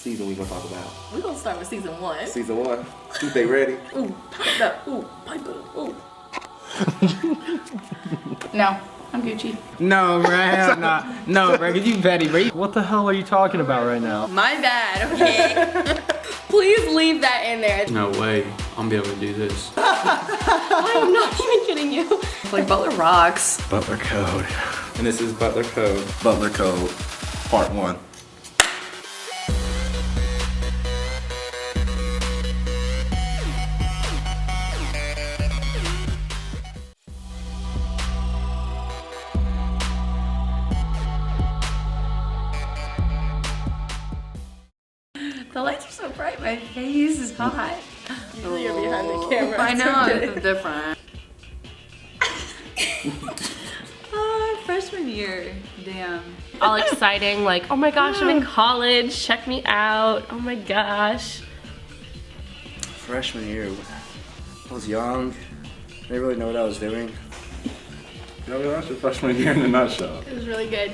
season we gonna talk about? We're gonna start with season 1. Season 1. You think ready? Ooh, pipe up. Ooh, pipe up. Ooh. No, I'm Gucci. No, bro, hell nah. No, bro, cause you petty, bro. What the hell are you talking about right now? My bad, okay? Please leave that in there. No way, I'm gonna be able to do this. I'm not even kidding you. Like Butler rocks. Butler Code. And this is Butler Code. Butler Code, Part 1. The lights are so bright, my face is hot. Usually you're behind the camera. I know, it's different. Freshman year, damn. All exciting, like, oh my gosh, I'm in college, check me out, oh my gosh. Freshman year, I was young, didn't really know what I was doing. Yeah, that's your freshman year in a nutshell. It was really good.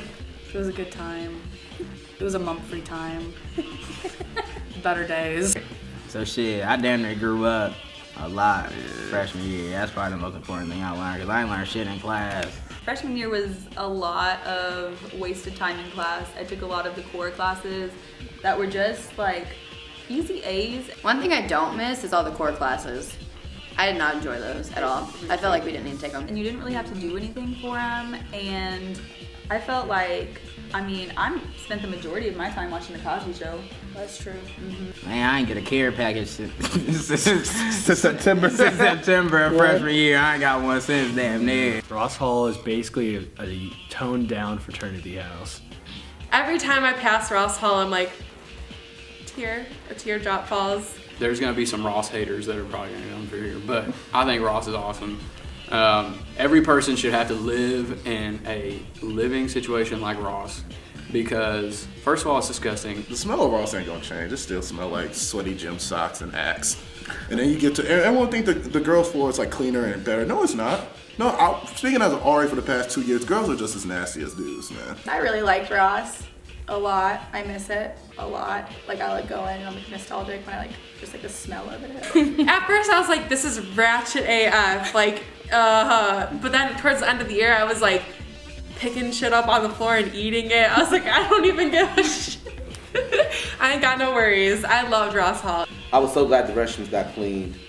It was a good time. It was a month-free time. Better days. So shit, I damn near grew up a lot freshman year. That's probably the most important thing I learned, cause I ain't learned shit in class. Freshman year was a lot of wasted time in class. I took a lot of the core classes that were just like easy A's. One thing I don't miss is all the core classes. I did not enjoy those at all. I felt like we didn't need to take them. And you didn't really have to do anything for them. And I felt like, I mean, I spent the majority of my time watching the Cosby Show. That's true. Man, I ain't get a care package since September. Since September of freshman year. I ain't got one since damn near. Ross Hall is basically a toned down fraternity house. Every time I pass Ross Hall, I'm like, a teardrop falls. There's gonna be some Ross haters that are probably gonna come through here, but I think Ross is awesome. Every person should have to live in a living situation like Ross, because first of all, it's disgusting. The smell of Ross ain't gonna change. It still smell like sweaty gym socks and Axe. And then you get to, everyone think the girls' floor is like cleaner and better. No, it's not. No, speaking as an RA for the past 2 years, girls are just as nasty as dudes, man. I really liked Ross a lot. I miss it a lot. Like I like go in and I'm like nostalgic when I like just like the smell of it. At first I was like, this is ratchet AF, like, but then towards the end of the year, I was like picking shit up on the floor and eating it. I was like, I don't even give a shit. I ain't got no worries. I loved Ross Hall. I was so glad the restrooms got cleaned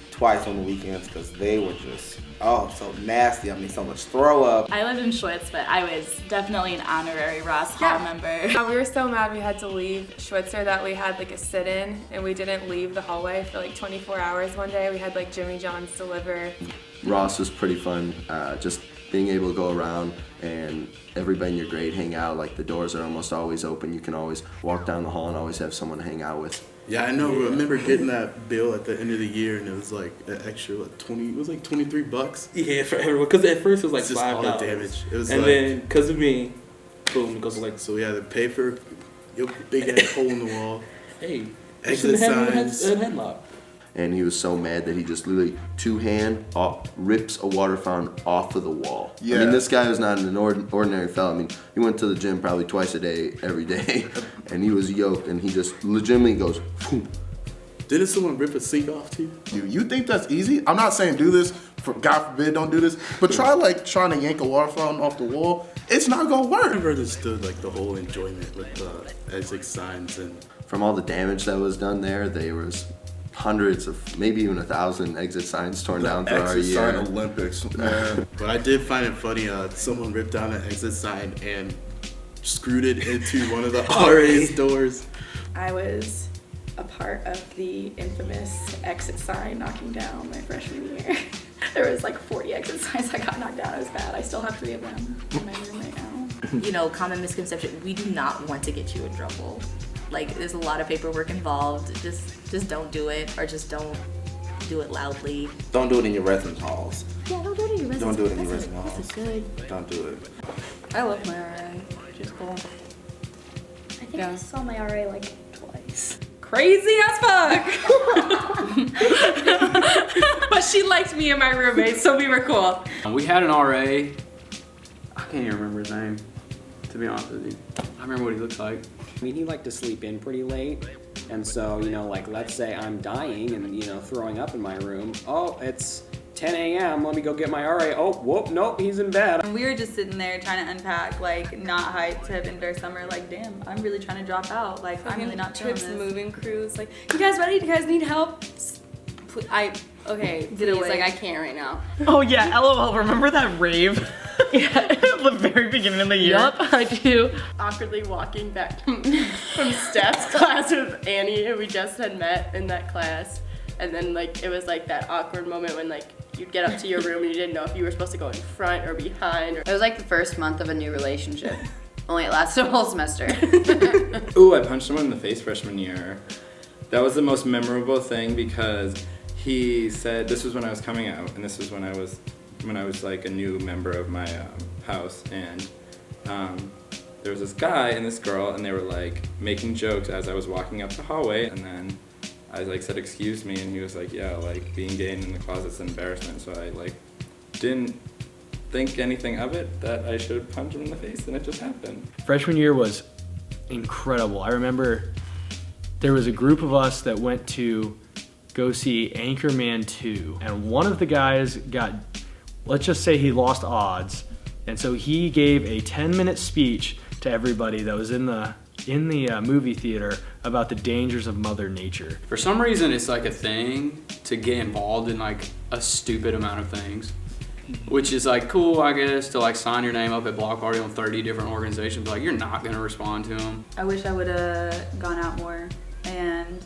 twice on the weekends because they were just, so nasty. I mean, so much throw up. I lived in Schwitz, but I was definitely an honorary Ross Hall member. We were so mad we had to leave Schwitzer that we had like a sit-in and we didn't leave the hallway for like 24 hours one day. We had like Jimmy John's deliver. Ross was pretty fun, just being able to go around and everybody in your grade hang out. Like the doors are almost always open. You can always walk down the hall and always have someone to hang out with. Yeah, I know. I remember getting that bill at the end of the year, and it was like an extra like 20. It was like $23. Yeah, for everyone. Because at first it was like Just all the $5. damage. It was and like, then because of me, boom, it goes like. So we had to pay for your big ass hole in the wall. Hey, exit signs. Headlock. And he was so mad that he just literally two-hand rips a water fountain off of the wall. Yeah. I mean, this guy was not an ordinary fella. I mean, he went to the gym probably twice a day, every day, and he was yoked, and he just legitimately goes, poof. Didn't someone rip a sink off too? You think that's easy? I'm not saying do this, God forbid don't do this, but try like trying to yank a water fountain off the wall. It's not gonna work. I never understood like the whole enjoyment with the exit signs and. From all the damage that was done there was hundreds of, maybe even 1,000 exit signs torn down throughout our year. Exit sign Olympics, man. But I did find it funny, someone ripped down an exit sign and screwed it into one of the RA's doors. I was a part of the infamous exit sign knocking down my freshman year. There was like 40 exit signs that got knocked down. It was bad. I still have 3 of them in my room right now. You know, common misconception, we do not want to get you in trouble. Like, there's a lot of paperwork involved. Just don't do it, or just don't do it loudly. Don't do it in your residence halls. Yeah, don't do it in your residence. Don't do it in your residence halls. That's a good. Don't do it. I love my RA. She's cool. I think I saw my RA like twice. Crazy as fuck. But she liked me and my roommate, so we were cool. We had an RA. I can't even remember his name, to be honest with you. I remember what he looks like. I mean, he liked to sleep in pretty late, And so, you know, like let's say I'm dying and, you know, throwing up in my room. Oh, it's 10 a.m. Let me go get my RA. Oh, whoop, nope, he's in bed. And we were just sitting there trying to unpack, like not hyped to have ended our summer. Like, damn, I'm really trying to drop out. Like, I'm really not doing trips, this. moving crews. Like, you guys ready? Do you guys need help? Okay, please, like I can't right now. Oh yeah, LOL. Remember that rave? Yeah, at the very beginning of the year. Yup, I do. Awkwardly walking back from Steph's class with Annie, who we just had met in that class. And then like it was like that awkward moment when like you'd get up to your room and you didn't know if you were supposed to go in front or behind. It was like the first month of a new relationship. Only it lasted a whole semester. Ooh, I punched someone in the face freshman year. That was the most memorable thing because he said, this was when I was coming out, and this was when I was like a new member of my house, and there was this guy and this girl, and they were like making jokes as I was walking up the hallway, and then I like said, excuse me, and he was like, yeah, like being gay in the closet's an embarrassment, so I like didn't think anything of it, that I should punch him in the face, and it just happened. Freshman year was incredible. I remember there was a group of us that went to go see Anchorman 2, and one of the guys got, let's just say he lost odds, and so he gave a 10-minute speech to everybody that was in the movie theater about the dangers of Mother Nature. For some reason, it's like a thing to get involved in like a stupid amount of things, which is like cool, I guess, to like sign your name up at block party on 30 different organizations, but like you're not gonna respond to them. I wish I would have gone out more and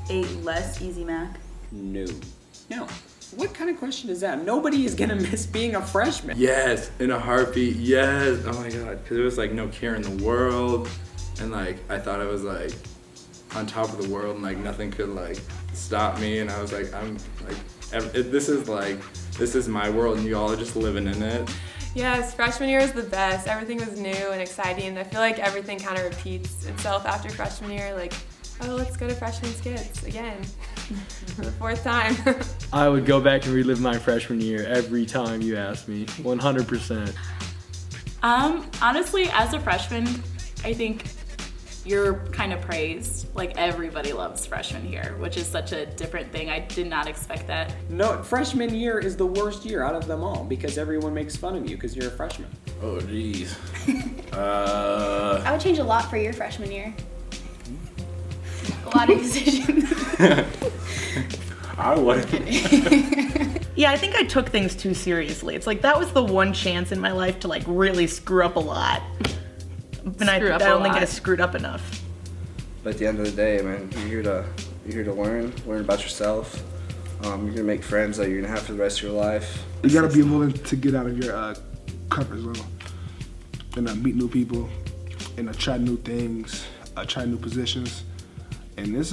ate less Easy Mac. No. No. What kind of question is that? Nobody is gonna miss being a freshman. Yes, in a heartbeat, yes. Oh my God, because it was like no care in the world, and like I thought I was like on top of the world, and like nothing could like stop me, and I was like, I'm like, this is my world, and you all are just living in it. Yes, freshman year was the best. Everything was new and exciting. I feel like everything kind of repeats itself after freshman year. Like, oh, let's go to freshman skits again for the fourth time. I would go back and relive my freshman year every time you asked me, 100%. Honestly, as a freshman, I think you're kind of praised. Like everybody loves freshman year, which is such a different thing. I did not expect that. No, freshman year is the worst year out of them all because everyone makes fun of you because you're a freshman. Oh, jeez. I would change a lot for your freshman year. A lot of decisions. I would. Yeah, I think I took things too seriously. It's like that was the one chance in my life to like really screw up a lot. And I don't think I screwed up enough. But at the end of the day, man, you're here to learn about yourself. You're gonna make friends that you're gonna have for the rest of your life. You gotta be willing to get out of your comfort zone and meet new people and try new things, try new positions. And it's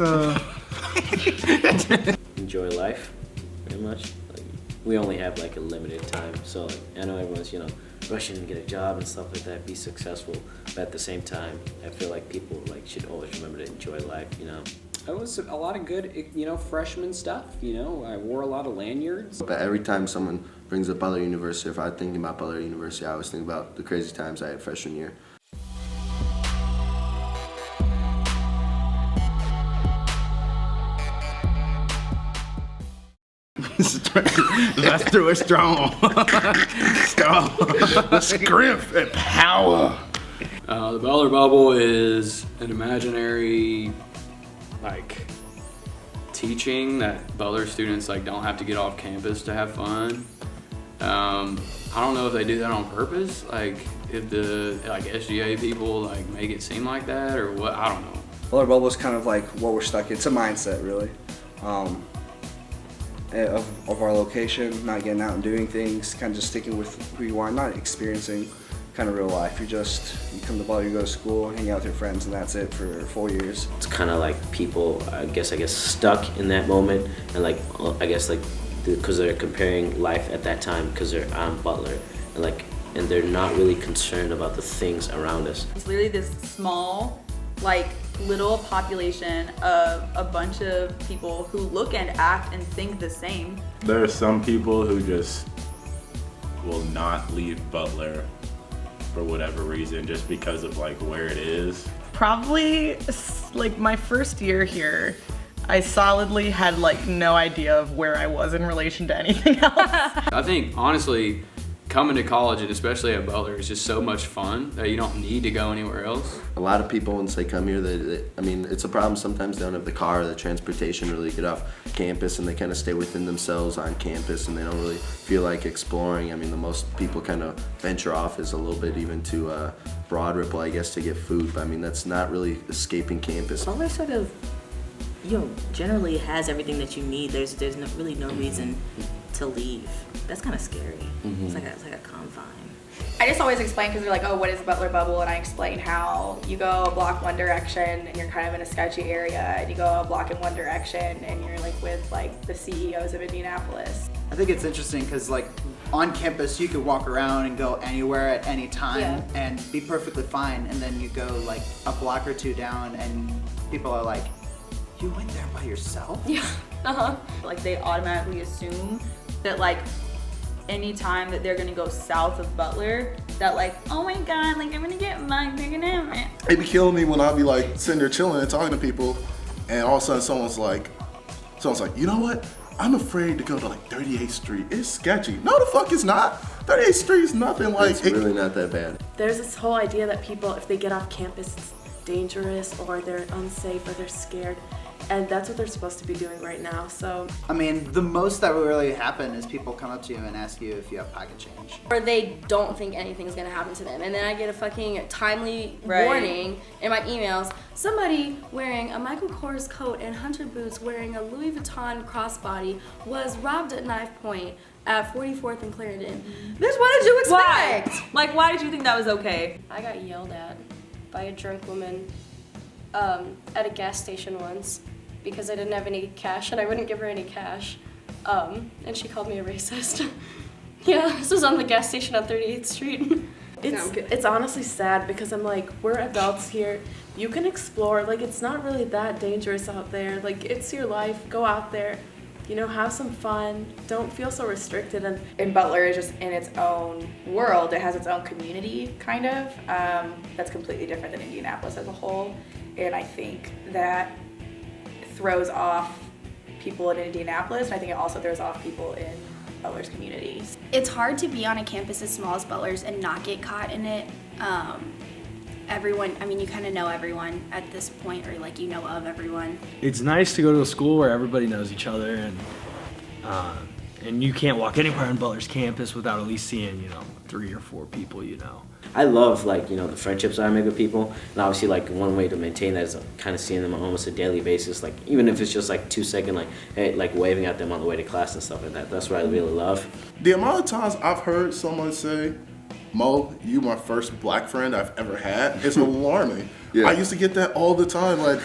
enjoy life, very much. Like, we only have like a limited time, so like, I know everyone's rushing to get a job and stuff like that, be successful. But at the same time, I feel like people like should always remember to enjoy life. It was a lot of good, freshman stuff. I wore a lot of lanyards. But every time someone brings up Butler University, if I'm thinking about Butler University, I always think about the crazy times I had freshman year. Let's do it strong. Strength and power. The Butler Bubble is an imaginary, teaching that Butler students don't have to get off campus to have fun. I don't know if they do that on purpose, if the SGA people make it seem like that or what. I don't know. Butler Bubble is kind of like what we're stuck in. It's a mindset, really. Of our location, not getting out and doing things, kind of just sticking with who you are, not experiencing kind of real life. You come to Butler, you go to school, hang out with your friends, and that's it for 4 years. It's kind of like people, I guess, stuck in that moment, and because they're comparing life at that time because they're on Butler, and they're not really concerned about the things around us. It's literally this small, little population of a bunch of people who look and act and think the same. There are some people who just will not leave Butler for whatever reason, just because of like where it is? Probably like my first year here, I solidly had like no idea of where I was in relation to anything else. I think honestly, coming to college and especially at Butler is just so much fun that you don't need to go anywhere else. A lot of people, once they come here, I mean, it's a problem. Sometimes they don't have the car or the transportation to really get off campus, and they kind of stay within themselves on campus, and they don't really feel like exploring. I mean, the most people kind of venture off is a little bit even to Broad Ripple, I guess, to get food. But I mean, that's not really escaping campus. Butler sort of, generally has everything that you need. There's really no reason to leave. That's kind of scary. It's like a confine. I just always explain, because they're like, oh, what is Butler Bubble? And I explain how you go a block one direction and you're kind of in a sketchy area, and you go a block in one direction and you're like with like the CEOs of Indianapolis. I think it's interesting because like on campus you could walk around and go anywhere at any time and be perfectly fine, and then you go like a block or two down and people are like, you went there by yourself? Yeah. Like they automatically assume that like any time that they're gonna go south of Butler, that like, oh my god, like I'm gonna get mugged, they're gonna have it. It'd be killing me when I'd be like sitting there chilling and talking to people, and all of a sudden someone's like, you know what? I'm afraid to go to like 38th Street. It's sketchy. No, the fuck it's not. 38th Street is nothing like. It's really not that bad. There's this whole idea that people, if they get off campus, it's dangerous or they're unsafe or they're scared. And that's what they're supposed to be doing right now, so. I mean, the most that will really happen is people come up to you and ask you if you have pocket change. Or they don't think anything's gonna happen to them. And then I get a fucking timely Right. warning in my emails. Somebody wearing a Michael Kors coat and hunter boots wearing a Louis Vuitton crossbody was robbed at knife point at 44th and Clarendon. Bitch, what did you Why? expect? Like, why did you think that was okay? I got yelled at by a drunk woman at a gas station once because I didn't have any cash and I wouldn't give her any cash. And she called me a racist. Yeah, this was on the gas station on 38th Street. It's honestly sad because I'm like, we're adults here. You can explore. Like, it's not really that dangerous out there. Like, it's your life. Go out there. Have some fun. Don't feel so restricted. And Butler is just in its own world. It has its own community, kind of. That's completely different than Indianapolis as a whole. And I think that throws off people in Indianapolis, and I think it also throws off people in Butler's community. It's hard to be on a campus as small as Butler's and not get caught in it. Everyone, I mean, you kind of know everyone at this point, or like you know of everyone. It's nice to go to a school where everybody knows each other, and you can't walk anywhere on Butler's campus without at least seeing 3 or 4 people you know. I love the friendships I make with people, and obviously one way to maintain that is kind of seeing them on almost a daily basis, like even if it's just 2 second waving at them on the way to class and stuff like that. That's what I really love. The amount of times I've heard someone say, Mo, you my first black friend I've ever had, is alarming. I used to get that all the time. Like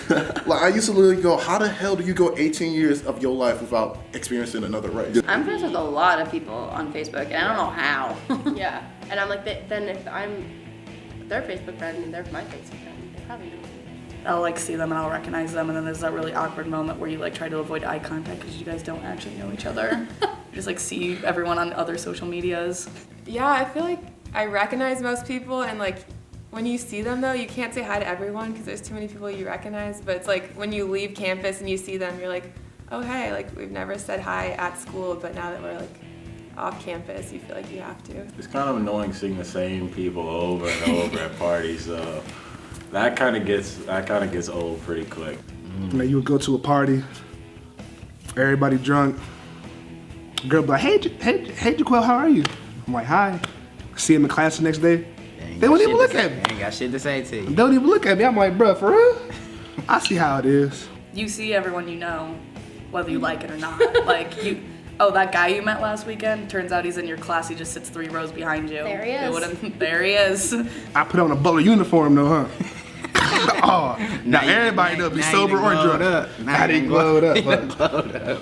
I used to literally go, how the hell do you go 18 years of your life without experiencing another race? I'm friends with a lot of people on Facebook, and I don't know how. Yeah, and I'm like, then if I'm their Facebook friend and they're my Facebook friend, they probably know me. I'll see them and I'll recognize them, and then there's that really awkward moment where you try to avoid eye contact because you guys don't actually know each other. You just see everyone on other social medias. Yeah, I feel like I recognize most people, and when you see them though, you can't say hi to everyone because there's too many people you recognize. But it's when you leave campus and you see them, you're like, oh hey, we've never said hi at school, but now that we're off campus, you feel like you have to. It's kind of annoying seeing the same people over and over at parties. That kind of gets old pretty quick. You would go to a party, everybody drunk. Girl be like, hey, Jaquel, how are you? I'm like, hi. See him in class the next day. They won't even look at me. Ain't got shit to say to you. They don't even look at me. I'm like, bro, for real? I see how it is. You see everyone you know, whether you like it or not. That guy you met last weekend, turns out he's in your class. He just sits 3 rows behind you. There he is. There he is. I put on a Butler uniform though, huh? Now everybody will be sober or drunk. Now they glowed up.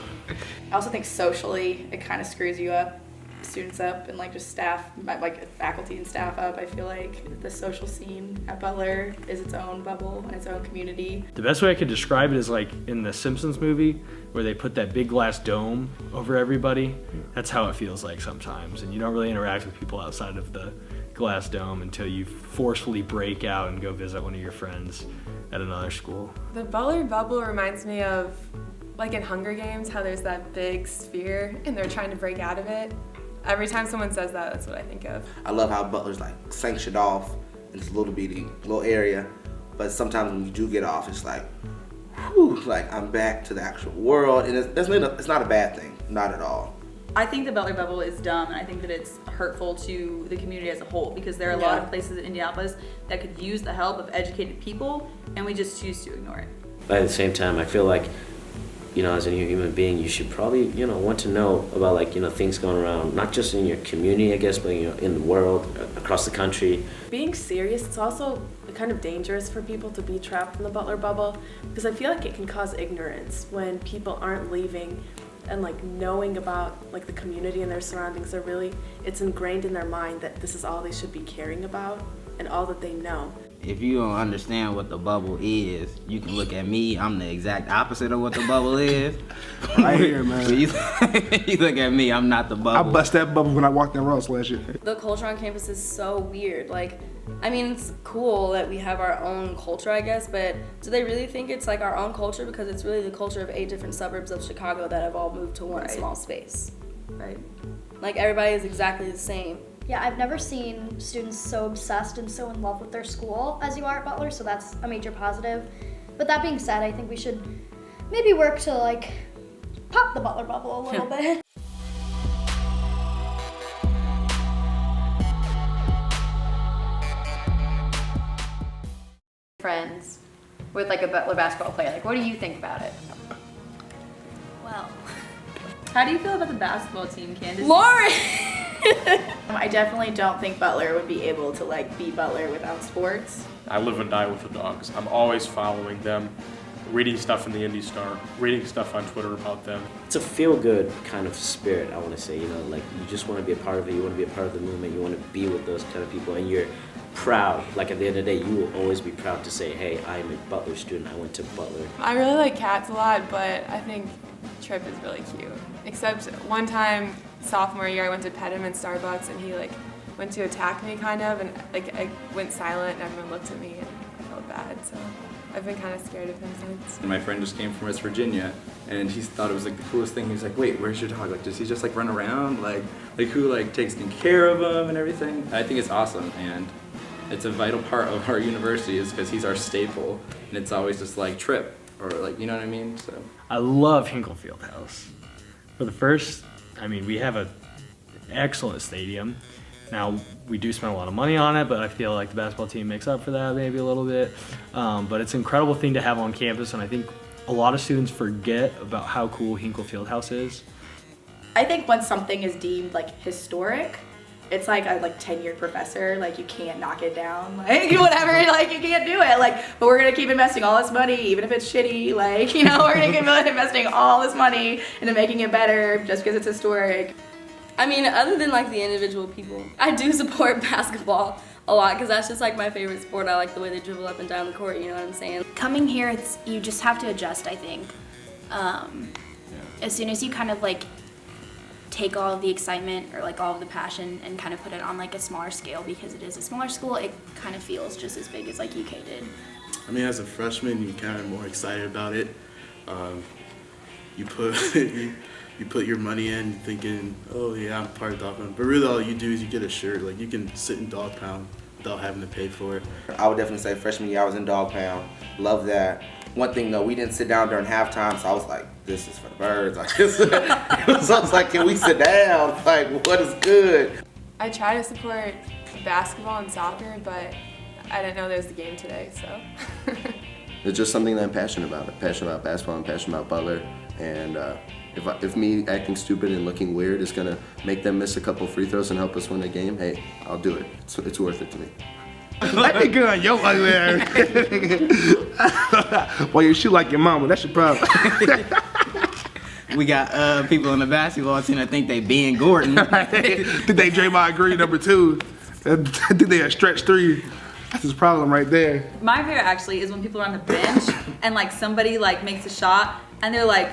I also think socially, it kind of screws you up, students up, and just staff, faculty and staff up. I feel like the social scene at Butler is its own bubble and its own community. The best way I could describe it is in the Simpsons movie where they put that big glass dome over everybody. That's how it feels like sometimes, and you don't really interact with people outside of the glass dome until you forcefully break out and go visit one of your friends at another school. The Butler Bubble reminds me of, like in Hunger Games, how there's that big sphere and they're trying to break out of it. Every time someone says that, that's what I think of. I love how Butler's like sanctioned off in this little bitty little area, but sometimes when you do get off, it's like, whew, like I'm back to the actual world, and it's not a bad thing, not at all. I think the Butler Bubble is dumb, and I think that it's hurtful to the community as a whole, because there are a lot of places in Indianapolis that could use the help of educated people, and we just choose to ignore it. But at the same time, I feel like, you know, as a human being, you should probably, you know, want to know about, like, you know, things going around, not just in your community, I guess, but, you know, in the world, across the country. Being serious, it's also kind of dangerous for people to be trapped in the Butler Bubble, because I feel like it can cause ignorance when people aren't leaving and like knowing about like the community and their surroundings. They're really, it's ingrained in their mind that this is all they should be caring about and all that they know. If you don't understand what the bubble is, you can look at me. I'm the exact opposite of what the bubble is. Right here, man. When you look at me, I'm not the bubble. I bust that bubble when I walked in Ross last year. The culture on campus is so weird. Like, I mean, it's cool that we have our own culture, I guess, but do they really think it's like our own culture? Because it's really the culture of 8 different suburbs of Chicago that have all moved to one small space. Right. Like, everybody is exactly the same. Yeah, I've never seen students so obsessed and so in love with their school as you are at Butler, so that's a major positive. But that being said, I think we should maybe work to like pop the Butler Bubble a little bit. Friends with like a Butler basketball player. Like, what do you think about it? Well, how do you feel about the basketball team, Candace? Lauren! I definitely don't think Butler would be able to like be Butler without sports. I live and die with the Dogs. I'm always following them, reading stuff in the Indy Star, reading stuff on Twitter about them. It's a feel-good kind of spirit, I want to say, you know, like you just want to be a part of it, you want to be a part of the movement, you want to be with those kind of people, and you're proud. Like at the end of the day, you will always be proud to say, hey, I'm a Butler student, I went to Butler. I really like cats a lot, but I think Trip is really cute. Except one time, sophomore year, I went to pet him in Starbucks and he like went to attack me kind of, and like I went silent and everyone looked at me and I felt bad, so I've been kind of scared of him since. My friend just came from West Virginia and he thought it was like the coolest thing. He was like, wait, where's your dog? Like, does he just like run around? Like who like takes care of him and everything? I think it's awesome, and it's a vital part of our university is because he's our staple, and it's always just like Trip, or like, you know what I mean? So I love Hinkle Fieldhouse. For the first, I mean, we have an excellent stadium. Now, we do spend a lot of money on it, but I feel like the basketball team makes up for that maybe a little bit. But it's an incredible thing to have on campus, and I think a lot of students forget about how cool Hinkle Fieldhouse is. I think when something is deemed like historic, it's like a 10-year professor, like you can't knock it down, like whatever, like you can't do it, like, but we're gonna keep investing all this money, even if it's shitty, like, you know, we're gonna keep investing all this money into making it better just because it's historic. I mean, other than like the individual people, I do support basketball a lot because that's just like my favorite sport. I like the way they dribble up and down the court, you know what I'm saying? Coming here, you just have to adjust, I think. As soon as you kind of like take all of the excitement or like all of the passion and kind of put it on like a smaller scale, because it is a smaller school, it kind of feels just as big as like UK did. I mean, as a freshman, you're kind of more excited about it. You put your money in thinking, oh yeah, I'm part of Dog Pound. But really all you do is you get a shirt. Like you can sit in Dog Pound without having to pay for it. I would definitely say freshman year I was in Dog Pound. Love that. One thing though, we didn't sit down during halftime, so I was like, this is for the birds. So I was like, can we sit down? Like, what is good? I try to support basketball and soccer, but I didn't know there was a game today, so. It's just something that I'm passionate about. I'm passionate about basketball, I'm passionate about Butler, and if me acting stupid and looking weird is gonna make them miss a couple free throws and help us win a game, hey, I'll do it. It's worth it to me. Let me get on your ugly ass. Well, you shoot like your mama, that's your problem. We got people on the basketball team that think they Ben Gordon. Think they Draymond Green #2. I think they a stretch 3. That's his problem right there. My favorite actually is when people are on the bench and like somebody like makes a shot and they're like,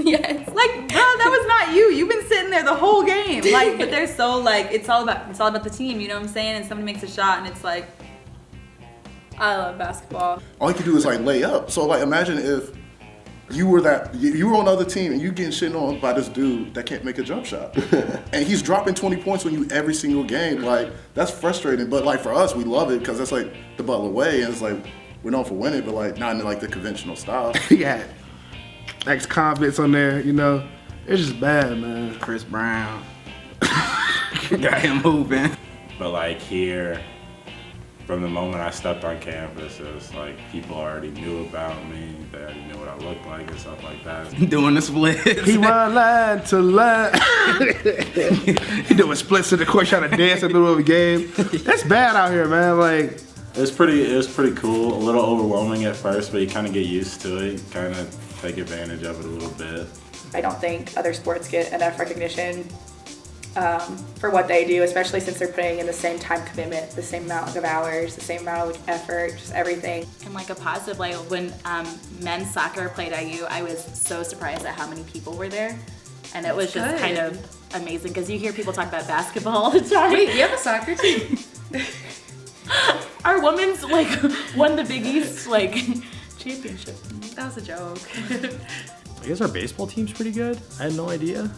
Yes. Like, bro, that was not you. You've been sitting there the whole game. Like, but they're so like, it's all about the team. You know what I'm saying? And somebody makes a shot, and it's like, I love basketball. All you can do is like lay up. So like, imagine if you were on the other team and you getting shit on by this dude that can't make a jump shot, and he's dropping 20 points on you every single game. Like, that's frustrating. But like for us, we love it because that's like the Butler way, and it's like we're known for winning, but like not in like the conventional style. Yeah, ex-convicts on there, you know. It's just bad, man. Chris Brown. Got him moving. But like here, from the moment I stepped on campus, it was like people already knew about me. They already knew what I looked like and stuff like that. Doing the splits. He run line to line. He doing splits in the court, trying to dance in the middle of a game. That's bad out here, man. Like, it was pretty cool. A little overwhelming at first, but you kind of get used to it. You kind of take advantage of it a little bit. I don't think other sports get enough recognition for what they do, especially since they're putting in the same time commitment, the same amount of hours, the same amount of effort, just everything. And like a positive, like when men's soccer played IU, I was so surprised at how many people were there. And it was just kind of amazing because you hear people talk about basketball all the time. Wait, you have a soccer team? Our women's like won the Big East like championship. That was a joke. I guess our baseball team's pretty good. I had no idea.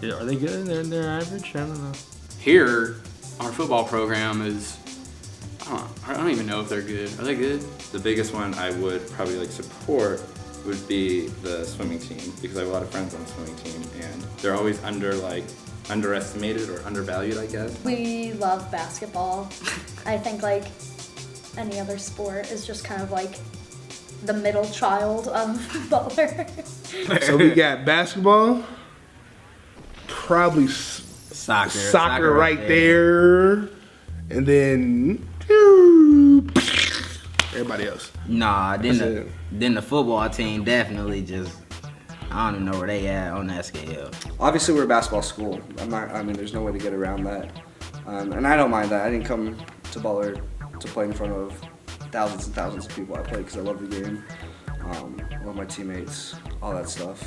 Yeah, are they good? They're average? I don't know. Here, our football program is, I don't even know if they're good. Are they good? The biggest one I would probably like support would be the swimming team because I have a lot of friends on the swimming team and they're always underestimated or undervalued, I guess. We love basketball. I think like any other sport is just kind of like the middle child of Butler. So we got basketball, probably soccer right there, and then everybody else. Nah, then the football team definitely just, I don't even know where they at on that scale. Obviously, we're a basketball school. There's no way to get around that. And I don't mind that. I didn't come to Butler to play in front of thousands and thousands of people. I played because I love the game. I love my teammates, all that stuff.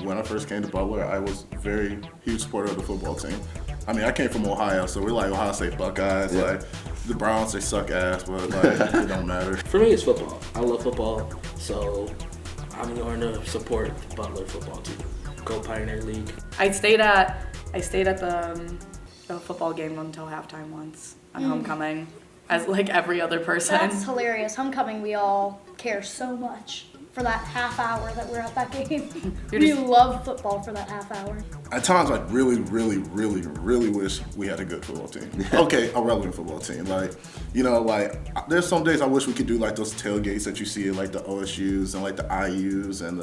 When I first came to Butler, I was a very huge supporter of the football team. I mean, I came from Ohio, so we're like Ohio State Buckeyes. Yeah. Like the Browns, they suck ass, but like it don't matter. For me, it's football. I love football, so I'm going to support the Butler football team. Go Pioneer League. I stayed at the football game until halftime once on homecoming, as like every other person. That's hilarious. Homecoming, we all care so much for that half hour that we're at that game. We love football for that half hour. At times, I really, really, really, really wish we had a good football team. Okay, a relevant football team. Like, you know, like there's some days I wish we could do like those tailgates that you see at like the OSUs and like the IUs and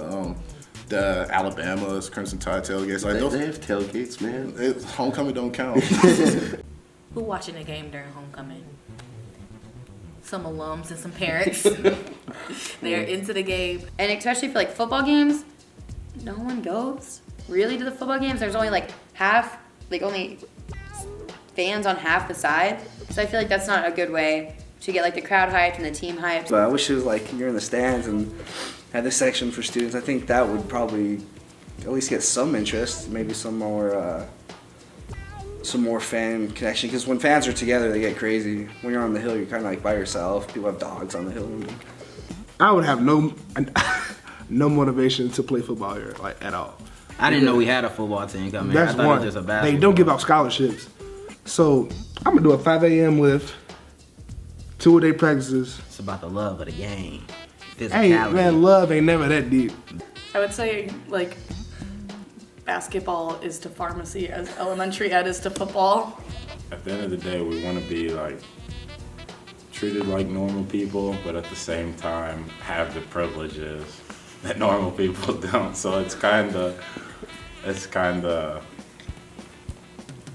the Alabama's Crimson Tide tailgates. Like they have tailgates, man. Homecoming don't count. Who watching a game during homecoming? Some alums and some parents. They're into the game. And especially for like football games, no one goes really to the football games. There's only like only fans on half the side. So I feel like that's not a good way to get like the crowd hyped and the team hyped. But I wish it was like you're in the stands and had this section for students. I think that would probably at least get some interest, maybe some more fan connection. Because when fans are together, they get crazy. When you're on the hill, you're kind of like by yourself. People have dogs on the hill. I would have no motivation to play football here, like at all. I didn't know we had a football team coming. That's I thought one. It was just a basketball. They don't give out scholarships. So I'm gonna do a 5 a.m. lift, 2-a-day practices. It's about the love of the game. Hey man, love ain't never that deep. I would say like basketball is to pharmacy as elementary ed is to football. At the end of the day, we want to be like treated like normal people, but at the same time have the privileges that normal people don't. So it's kind of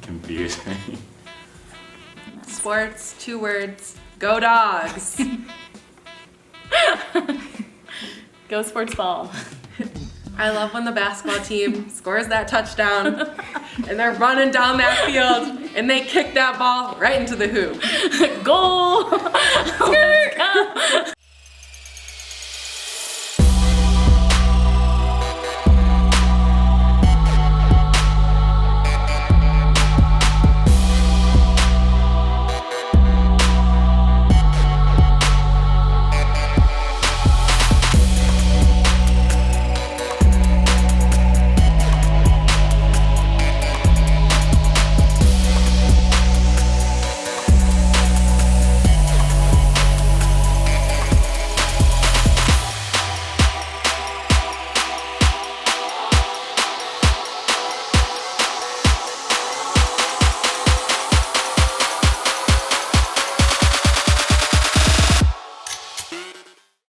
confusing. Sports, 2 words, go Dogs. Go sports ball. I love when the basketball team scores that touchdown and they're running down that field and they kick that ball right into the hoop. Goal!